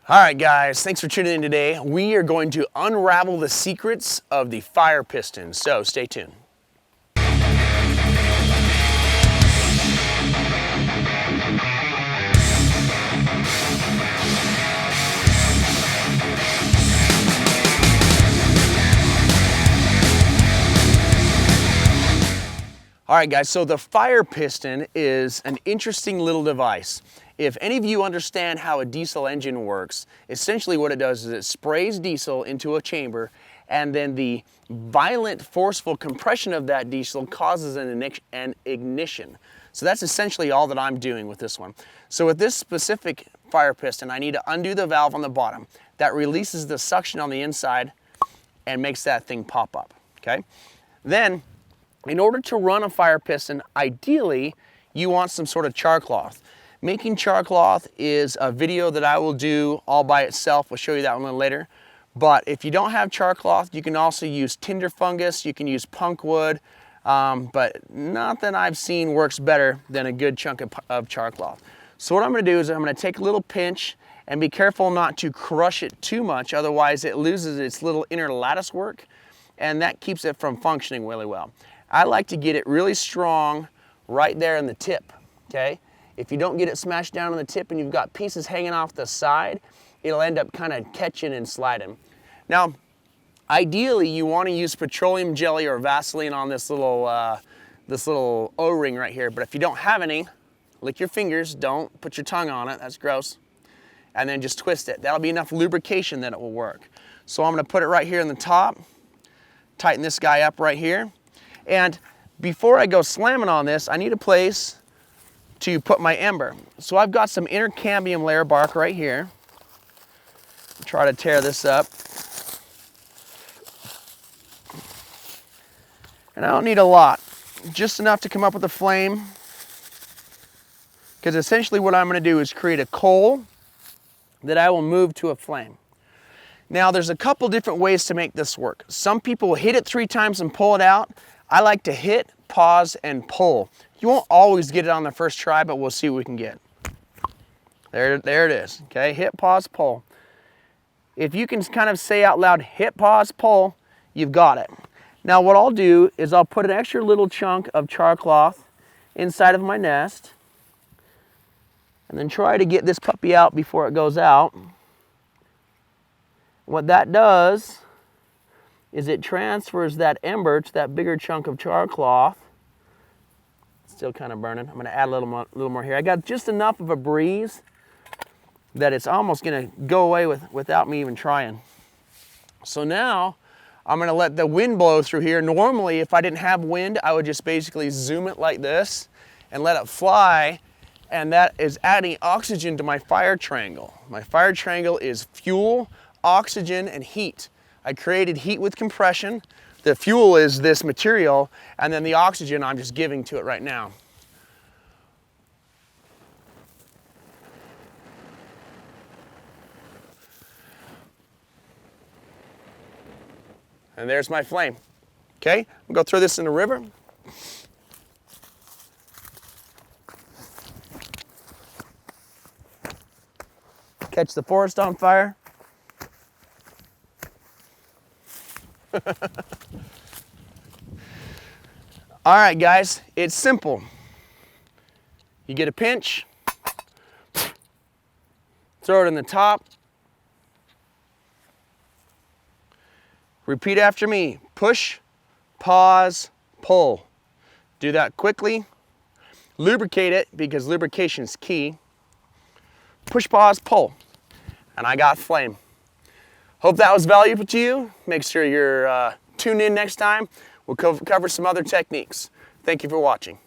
All right, guys, thanks for tuning in today. We are going to unravel the secrets of the fire piston, so stay tuned. All right, guys, so the fire piston is an interesting little device. If any of you understand how a diesel engine works, essentially what it does is it sprays diesel into a chamber, and then the violent, forceful compression of that diesel causes an ignition. So that's essentially all that I'm doing with this one. So with this specific fire piston, I need to undo the valve on the bottom. That releases the suction on the inside and makes that thing pop up, okay? Then, in order to run a fire piston, ideally, you want some sort of char cloth. Making char cloth is a video that I will do all by itself. We'll show you that one a little later. But if you don't have char cloth, you can also use tinder fungus, you can use punk wood, but nothing I've seen works better than a good chunk of char cloth. So what I'm gonna do is I'm gonna take a little pinch and be careful not to crush it too much, otherwise it loses its little inner lattice work, and that keeps it from functioning really well. I like to get it really strong right there in the tip, okay? If you don't get it smashed down on the tip and you've got pieces hanging off the side, it'll end up kind of catching and sliding. Now, ideally you want to use petroleum jelly or Vaseline on this little O-ring right here, but if you don't have any, lick your fingers, don't put your tongue on it, that's gross, and then just twist it. That'll be enough lubrication that it will work. So I'm gonna put it right here in the top, tighten this guy up right here. And before I go slamming on this, I need a place to put my ember. So I've got some intercambium layer bark right here. Try to tear this up. And I don't need a lot, just enough to come up with a flame. Because essentially what I'm gonna do is create a coal that I will move to a flame. Now there's a couple different ways to make this work. Some people will hit it 3 times and pull it out. I like to hit, pause, and pull. You won't always get it on the first try, but we'll see what we can get. There it is, okay? Hit, pause, pull. If you can kind of say out loud, hit, pause, pull, you've got it. Now what I'll do is I'll put an extra little chunk of char cloth inside of my nest, and then try to get this puppy out before it goes out. What that does is it transfers that ember to that bigger chunk of char cloth. Still kind of burning. I'm going to add a little more here. I got just enough of a breeze that it's almost going to go away without me even trying. So now I'm going to let the wind blow through here. Normally, if I didn't have wind, I would just basically zoom it like this and let it fly, and that is adding oxygen to my fire triangle. My fire triangle is fuel, oxygen, and heat. I created heat with compression. The fuel is this material, and then the oxygen I'm just giving to it right now. And there's my flame. Okay, I'm gonna go throw this in the river. Catch the forest on fire. All right, guys, it's simple. You get a pinch, throw it in the top, repeat after me. Push, pause, pull. Do that quickly. Lubricate it because lubrication is key. Push, pause, pull. And I got flame. Hope that was valuable to you. Make sure you're tuned in next time. We'll cover some other techniques. Thank you for watching.